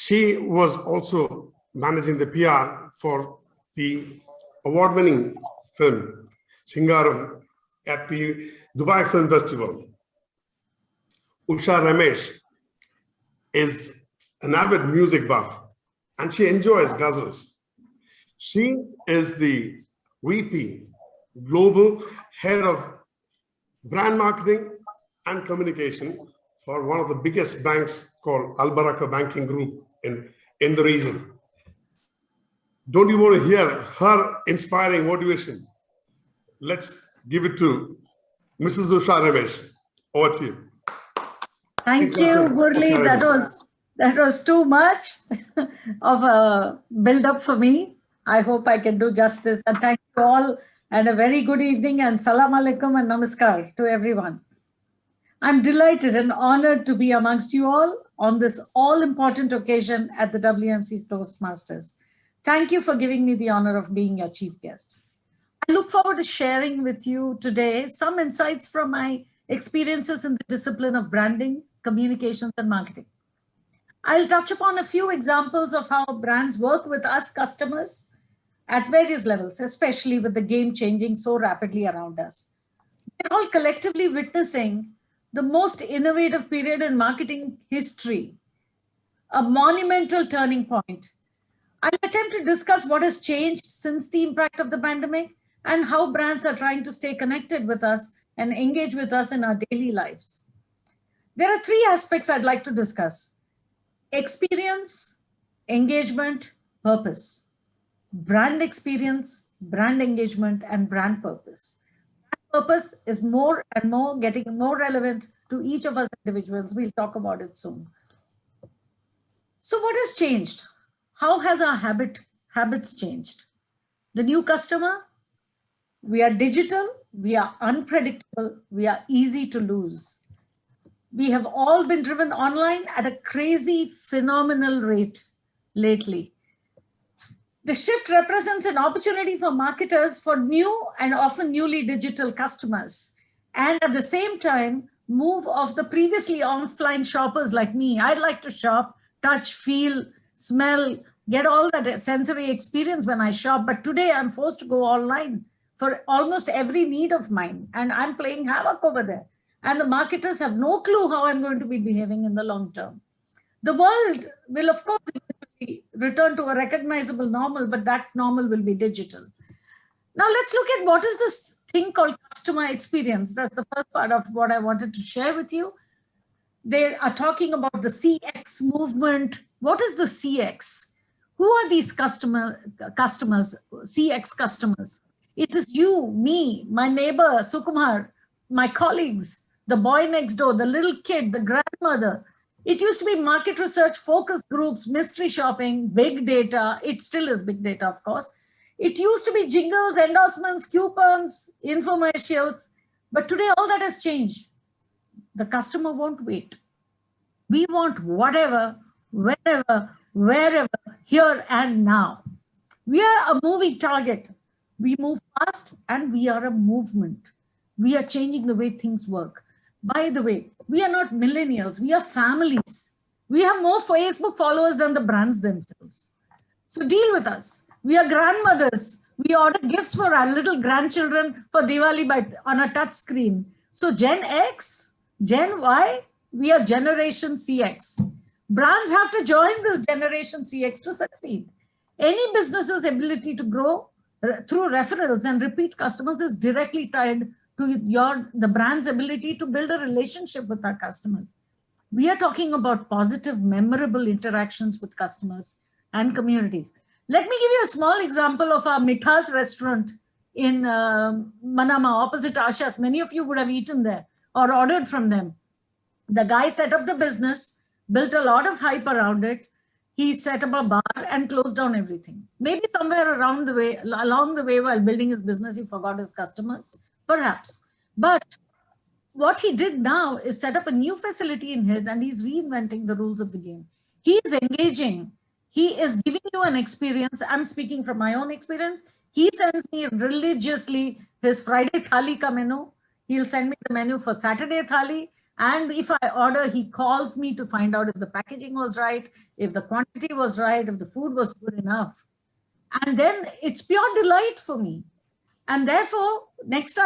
She was also managing the PR for the award-winning film Singaram at the Dubai Film Festival. Usha Ramesh is an avid music buff and she enjoys ghazals. She is the VP, Global Head of Brand Marketing and Communication for one of the biggest banks called Al Baraka Banking Group in the region. Don't you want to hear her inspiring motivation? Let's give it to Mrs. Usha Ramesh. Over to you. Thank you, Murli. That was too much of a build-up for me. I hope I can do justice. And thank you all, and a very good evening, and salam alaikum and namaskar to everyone. I'm delighted and honored to be amongst you all on this all-important occasion at the WMC's Toastmasters. Thank you for giving me the honor of being your chief guest. I look forward to sharing with you today some insights from my experiences in the discipline of branding, communications, and marketing. I'll touch upon a few examples of how brands work with us customers at various levels, especially with the game changing so rapidly around us. We're all collectively witnessing the most innovative period in marketing history, a monumental turning point. I'll attempt to discuss what has changed since the impact of the pandemic and how brands are trying to stay connected with us and engage with us in our daily lives. There are three aspects I'd like to discuss: experience, engagement, purpose. Brand experience, brand engagement, and brand purpose. Brand purpose is more and more getting more relevant to each of us individuals. We'll talk about it soon. So what has changed? How has our habits changed? The new customer, we are digital, we are unpredictable, we are easy to lose. We have all been driven online at a crazy, phenomenal rate lately. The shift represents an opportunity for marketers for new and often newly digital customers. And at the same time, move of the previously offline shoppers like me. I'd like to shop, touch, feel, smell, get all that sensory experience when I shop. But today I'm forced to go online for almost every need of mine. And I'm playing havoc over there. And the marketers have no clue how I'm going to be behaving in the long term. The world will, of course, return to a recognizable normal, but that normal will be digital. Now let's look at what is this thing called customer experience. That's the first part of what I wanted to share with you. They are talking about the CX movement. What is the CX? Who are these customers, CX customers? It is you, me, my neighbor, Sukumar, my colleagues, the boy next door, the little kid, the grandmother. It used to be market research, focus groups, mystery shopping, big data. It still is big data, of course. It used to be jingles, endorsements, coupons, infomercials. But today, all that has changed. The customer won't wait. We want whatever, wherever, wherever, here and now. We are a moving target. We move fast and we are a movement. We are changing the way things work. By the way, we are not millennials, we are families. We have more Facebook followers than the brands themselves. So deal with us. We are grandmothers. We order gifts for our little grandchildren for Diwali on a touch screen. So Gen X, Gen Y, we are Generation CX. Brands have to join this Generation CX to succeed. Any business's ability to grow through referrals and repeat customers is directly tied to the brand's ability to build a relationship with our customers. We are talking about positive, memorable interactions with customers and communities. Let me give you a small example of our Mithas restaurant in Manama, opposite Asha's. Many of you would have eaten there or ordered from them. The guy set up the business, built a lot of hype around it. He set up a bar and closed down everything. Maybe somewhere along the way while building his business, he forgot his customers. Perhaps. But what he did now is set up a new facility in Hind and he's reinventing the rules of the game. He is engaging. He is giving you an experience. I'm speaking from my own experience. He sends me religiously his Friday thali ka menu. He'll send me the menu for Saturday thali. And if I order, he calls me to find out if the packaging was right, if the quantity was right, if the food was good enough. And then it's pure delight for me. And therefore, next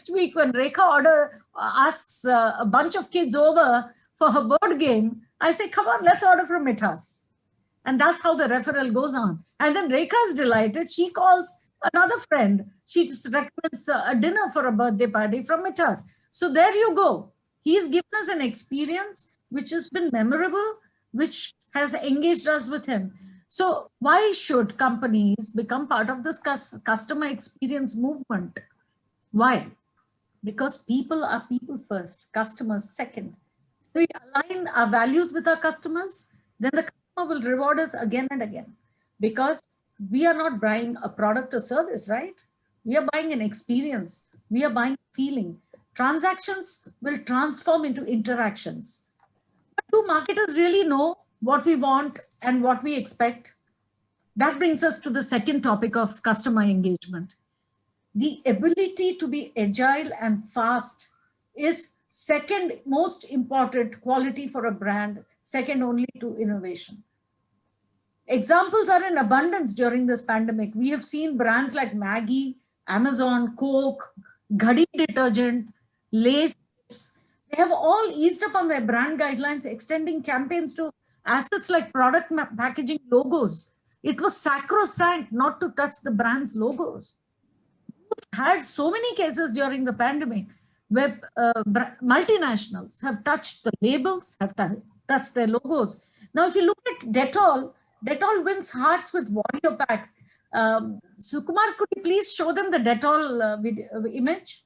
week when Rekha asks a bunch of kids over for her board game, I say, come on, let's order from Mithas. And that's how the referral goes on. And then Rekha is delighted. She calls another friend. She just recommends a dinner for a birthday party from Mithas. So there you go. He's given us an experience which has been memorable, which has engaged us with him. So why should companies become part of this customer experience movement? Why? Because people are people first, customers second. We align our values with our customers, then the customer will reward us again and again, because we are not buying a product or service, right? We are buying an experience. We are buying a feeling. Transactions will transform into interactions. But do marketers really know what we want and what we expect? That brings us to the second topic of customer engagement. The ability to be agile and fast is second most important quality for a brand, second only to innovation. Examples are in abundance during this pandemic. We have seen brands like Maggi, Amazon, Coke, Ghadi detergent, Lay's, they have all eased up on their brand guidelines, extending campaigns to assets like product packaging, logos. It was sacrosanct not to touch the brand's logos. We've had so many cases during the pandemic where multinationals have touched the labels, have touched their logos. Now, if you look at Dettol, Dettol wins hearts with warrior packs. Sukumar, could you please show them the Dettol image?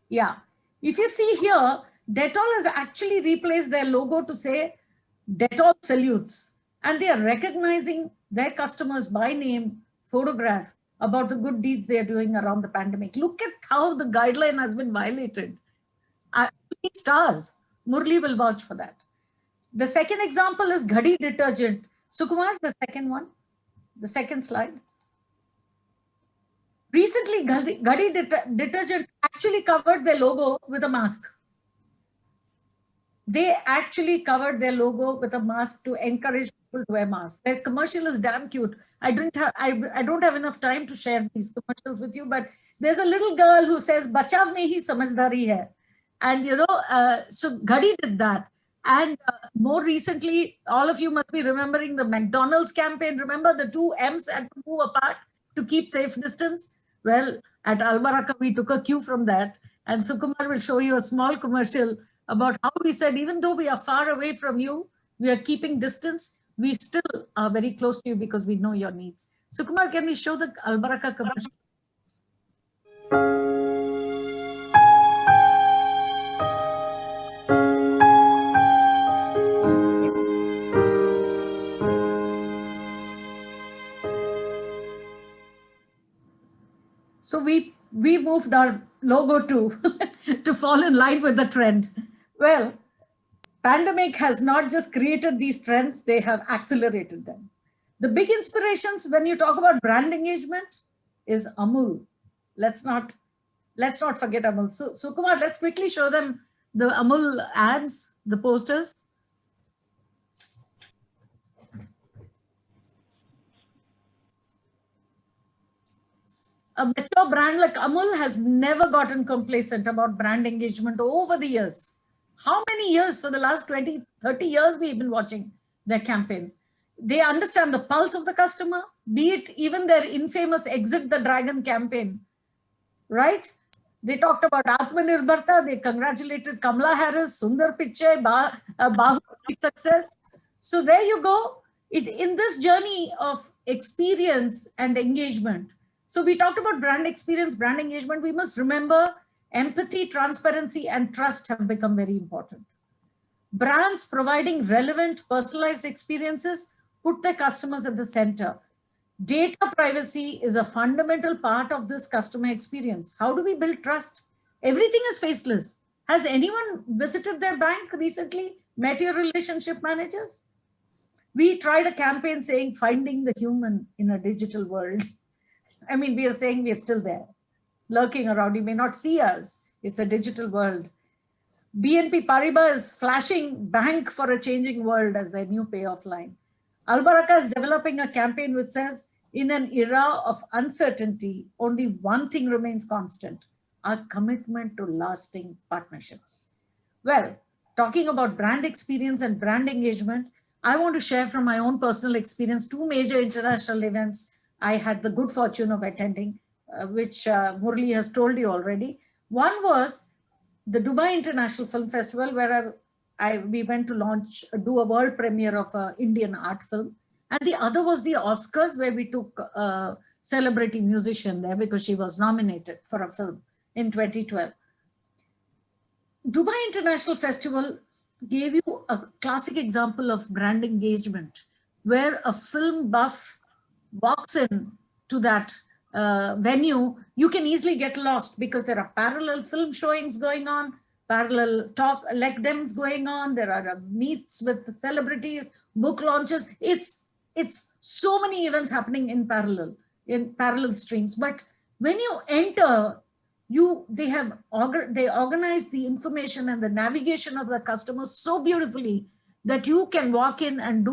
Yeah. If you see here, Dettol has actually replaced their logo to say Dettol salutes. And they are recognizing their customers by name, photograph about the good deeds they are doing around the pandemic. Look at how the guideline has been violated. 3 stars. Murli will vouch for that. The second example is Ghadi detergent. Sukumar, the second one, the second slide. Recently, Ghadi detergent actually covered their logo with a mask. They actually covered their logo with a mask to encourage people to wear masks. Their commercial is damn cute. I don't have enough time to share these commercials with you, but there's a little girl who says, "Bachav mein hi samajhdari hai." And, so Ghadi did that. And more recently, all of you must be remembering the McDonald's campaign. Remember the 2 M's had to move apart to keep safe distance? Well, at Albaraka, we took a cue from that. And Sukumar will show you a small commercial about how we said, even though we are far away from you, we are keeping distance, we still are very close to you because we know your needs. Sukumar, can we show the Albaraka commercial? So we moved our logo to fall in line with the trend. Well, pandemic has not just created these trends, they have accelerated them. The big inspirations when you talk about brand engagement is Amul. Let's not forget Amul. So Sukumar, let's quickly show them the Amul ads, the posters. A mature brand like Amul has never gotten complacent about brand engagement over the years. How many years? For the last 20, 30 years, we've been watching their campaigns. They understand the pulse of the customer, be it even their infamous Exit the Dragon campaign, right? They talked about Atmanirbharta. They congratulated Kamala Harris, Sundar Pichai, Bahubali success. So there you go. In this journey of experience and engagement, so we talked about brand experience, brand engagement. We must remember empathy, transparency, and trust have become very important. Brands providing relevant, personalized experiences put their customers at the center. Data privacy is a fundamental part of this customer experience. How do we build trust? Everything is faceless. Has anyone visited their bank recently? Met your relationship managers? We tried a campaign saying, finding the human in a digital world. I mean, we are saying we are still there. lurking around. You may not see us. It's a digital world. BNP Paribas is flashing bank for a changing world as their new payoff line. Albaraka is developing a campaign which says, in an era of uncertainty, only one thing remains constant: our commitment to lasting partnerships. Well, talking about brand experience and brand engagement, I want to share from my own personal experience 2 major international events I had the good fortune of attending, which Murli has told you already. One was the Dubai International Film Festival, where we went to do a world premiere of an Indian art film. And the other was the Oscars, where we took a celebrity musician there because she was nominated for a film in 2012. Dubai International Festival gave you a classic example of brand engagement, where a film buff walks in to that venue. You can easily get lost because there are parallel film showings going on, parallel talk leg dems going on. There are meets with the celebrities, book launches. It's so many events happening in parallel streams. But when you enter, they organize the information and the navigation of the customers so beautifully that you can walk in and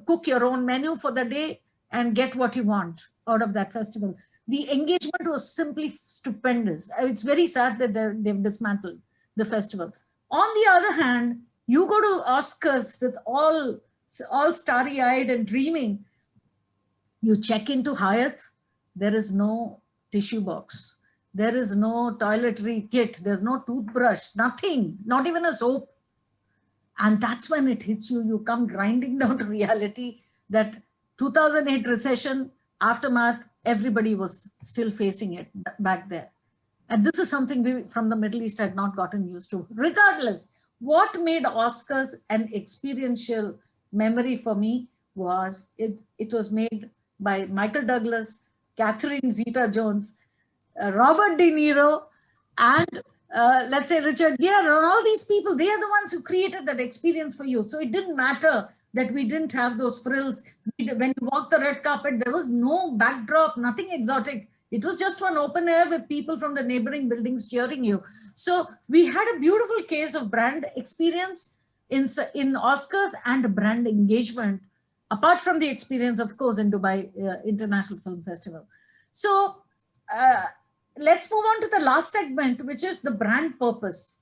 cook your own menu for the day and get what you want out of that festival. The engagement was simply stupendous. It's very sad that they've dismantled the festival. On the other hand, you go to Oscars with all starry-eyed and dreaming. You check into Hyatt, there is no tissue box. There is no toiletry kit. There's no toothbrush, nothing, not even a soap. And that's when it hits you. You come grinding down to reality that 2008 recession, aftermath, everybody was still facing it back there. And this is something we from the Middle East had not gotten used to. Regardless, what made Oscars an experiential memory for me was it was made by Michael Douglas, Catherine Zeta-Jones, Robert De Niro, and let's say Richard Gere, and all these people. They are the ones who created that experience for you. So it didn't matter that we didn't have those frills. When you walked the red carpet, there was no backdrop, nothing exotic. It was just one open air with people from the neighboring buildings cheering you. So we had a beautiful case of brand experience in Oscars and brand engagement, apart from the experience, of course, in Dubai International Film Festival. So let's move on to the last segment, which is the brand purpose.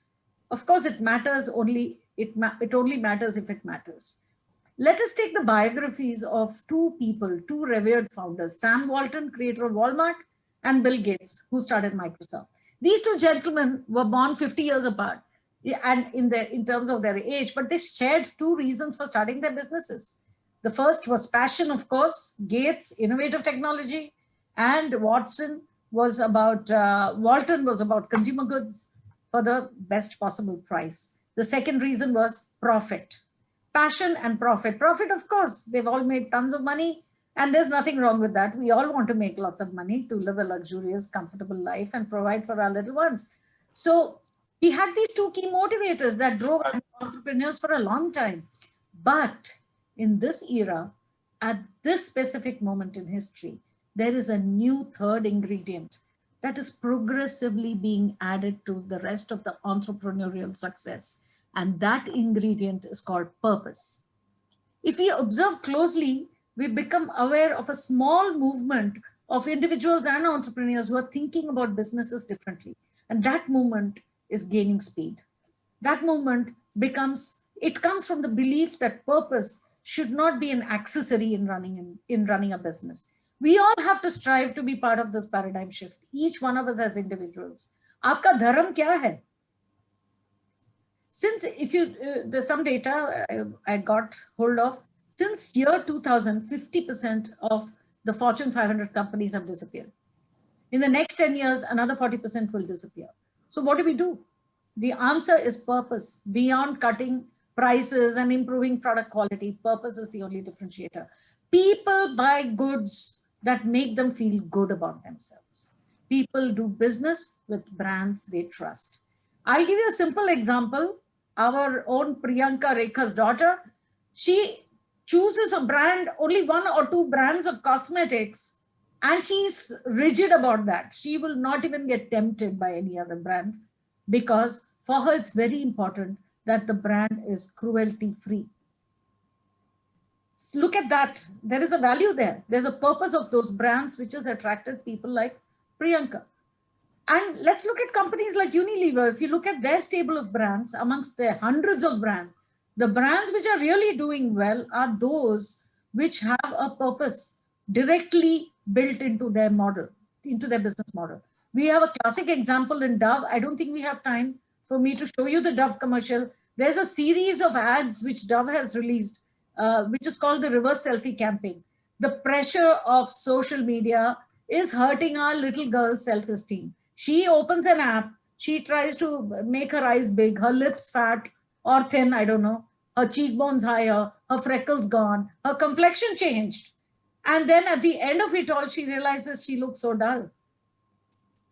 Of course, it matters only, it only matters if it matters. Let us take the biographies of two revered founders, Sam Walton, creator of Walmart, and Bill Gates, who started Microsoft. These two gentlemen were born 50 years apart, and in terms of their age, but they shared two reasons for starting their businesses. The first was passion, of course. Gates, innovative technology, and Walton was about consumer goods for the best possible price. The second reason was profit. Passion and profit. Profit, of course, they've all made tons of money, and there's nothing wrong with that. We all want to make lots of money to live a luxurious, comfortable life and provide for our little ones. So we had these two key motivators that drove entrepreneurs for a long time. But in this era, at this specific moment in history, there is a new third ingredient that is progressively being added to the rest of the entrepreneurial success. And that ingredient is called purpose. If we observe closely, we become aware of a small movement of individuals and entrepreneurs who are thinking about businesses differently. And that movement is gaining speed. That movement comes from the belief that purpose should not be an accessory in running a business. We all have to strive to be part of this paradigm shift. Each one of us as individuals. Aapka dharam kya hai? Since there's some data I got hold of, since year 2000, 50% of the Fortune 500 companies have disappeared. In the next 10 years, another 40% will disappear. So what do we do? The answer is purpose. Beyond cutting prices and improving product quality, purpose is the only differentiator. People buy goods that make them feel good about themselves. People do business with brands they trust. I'll give you a simple example. Our own Priyanka Rekha's daughter, she chooses a brand, only 1 or 2 brands of cosmetics, And she's rigid about that. She will not even get tempted by any other brand, because for her, it's very important that the brand is cruelty free. Look at that. There is a value there. There's a purpose of those brands which has attracted people like Priyanka. And let's look at companies like Unilever. If you look at their stable of brands, amongst their hundreds of brands, the brands which are really doing well are those which have a purpose directly built into their model, into their business model. We have a classic example in Dove. I don't think we have time for me to show you the Dove commercial. There's a series of ads which Dove has released, which is called the reverse selfie campaign. The pressure of social media is hurting our little girl's self-esteem. She opens an app, she tries to make her eyes big, her lips fat or thin, I don't know, her cheekbones higher, her freckles gone, her complexion changed. And then at the end of it all, she realizes she looks so dull.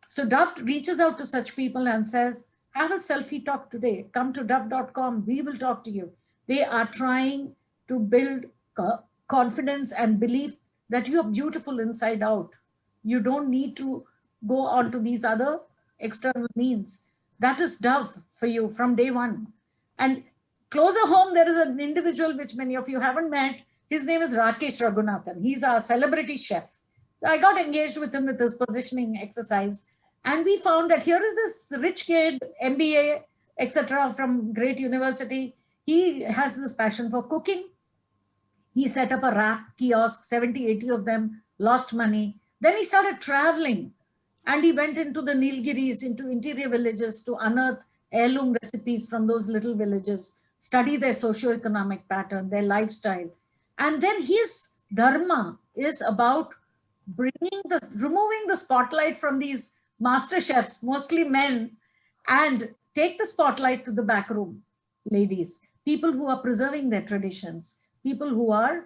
So Dove reaches out to such people and says, have a selfie talk today. Come to Dove.com. We will talk to you. They are trying to build confidence and belief that you are beautiful inside out. You don't need to go on to these other external means. That is Dove for you from day one. And closer home, there is an individual which many of you haven't met. His name is Rakesh Raghunathan. He's a celebrity chef. So I got engaged with him with this positioning exercise. And we found that here is this rich kid, MBA, etc., from great university. He has this passion for cooking. He set up a wrap kiosk, 70, 80 of them, lost money. Then he started traveling and he went into the Nilgiris, into interior villages to unearth heirloom recipes from those little villages, study their socioeconomic pattern, their lifestyle. And then his dharma is about removing the spotlight from these master chefs, mostly men, and take the spotlight to the back room, ladies, people who are preserving their traditions, people who are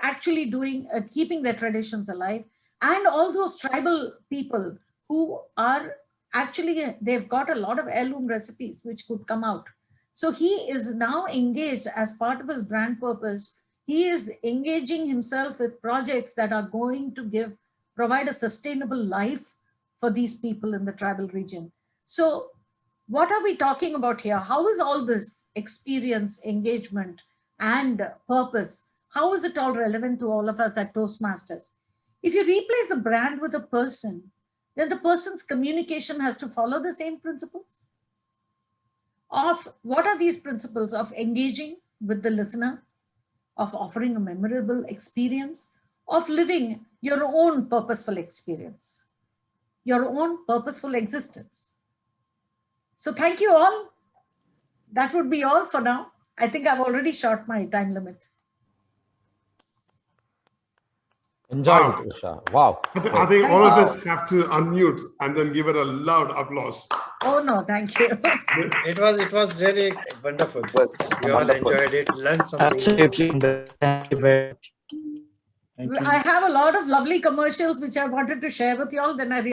actually doing keeping their traditions alive, and all those tribal people who are actually, they've got a lot of heirloom recipes which could come out. So he is now engaged as part of his brand purpose. He is engaging himself with projects that are going to provide a sustainable life for these people in the tribal region. So what are we talking about here? How is all this experience, engagement, and purpose, how is it all relevant to all of us at Toastmasters? If you replace the brand with a person, then the person's communication has to follow the same principles. What are these principles? Of engaging with the listener, of offering a memorable experience, of living your own purposeful experience, your own purposeful existence. So thank you all. That would be all for now. I think I've already shot my time limit. Enjoyed Wow. it, Usha. Wow. I think all of us have to unmute and then give it a loud applause. Oh no, thank you. It was really wonderful. We all Wonderful. enjoyed it, learned something. Absolutely. Thank you very much. Thank you. I have a lot of lovely commercials which I wanted to share with you all. Then I